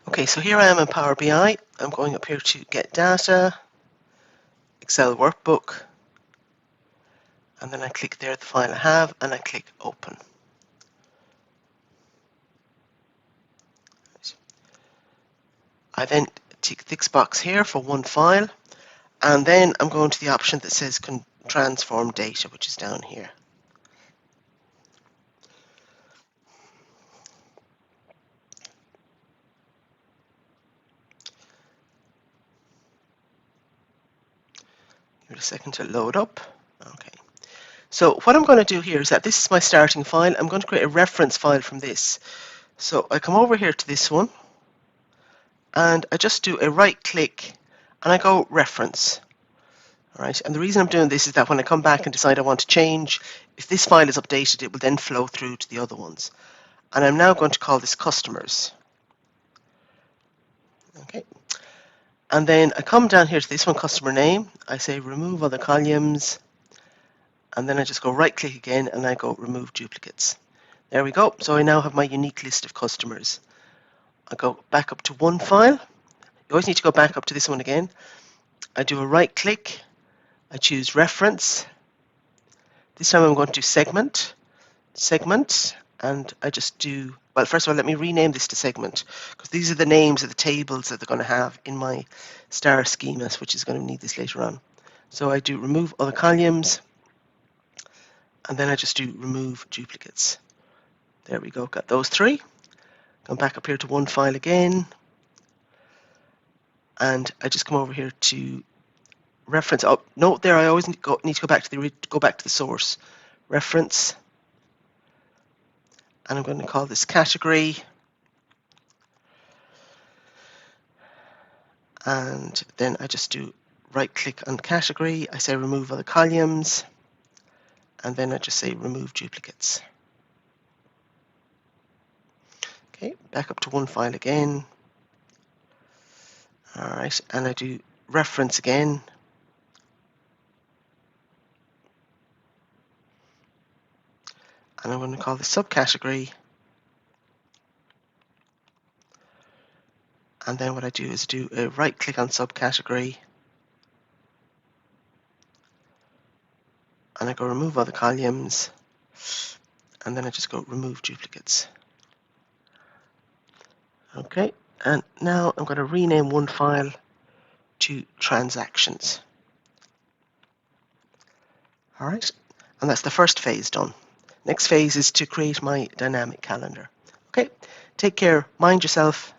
Okay, so here I am in Power BI. I'm going up here to Get Data, Excel Workbook, and then I click there the file I have, and I click Open. I then tick this box here for one file, and then I'm going to the option that says Transform Data, which is down here. Give it a second to load up. Okay. So what I'm going to do here is that this is my starting file. I'm going to create a reference file from this. So I come over here to this one, and I just do a right click, and I go Reference. All right. And the reason I'm doing this is that when I come back and decide I want to change, if this file is updated, it will then flow through to the other ones. And I'm now going to call this Customers. Okay. And then I come down here to this one, Customer Name. I say Remove Other Columns. And then I just go right click again and I go Remove Duplicates. There we go. So I now have my unique list of customers. I go back up to one file. You always need to go back up to this one again. I do a right click. I choose Reference. This time I'm going to do Segment, and I just do, well, first of all, let me rename this to Segment, because these are the names of the tables that they're going to have in my star schemas, which is going to need this later on. So I do Remove Other Columns, and then I just do Remove Duplicates. There we go, got those three. Come back up here to one file again, and I just come over here to Reference. Oh, note there, I always need to go back to the source. Reference, and I'm going to call this Category, and then I just do right click on Category. I say Remove Other Columns, and then I just say Remove Duplicates. Okay, back up to one file again. All right, and I do Reference again. And I'm going to call this Subcategory. And then what I do is do a right click on Subcategory. And I go Remove Other Columns. And then I just go Remove Duplicates. Okay, and now I'm going to rename one file to Transactions. All right, and that's the first phase done. Next phase is to create my dynamic calendar. Okay, take care, mind yourself.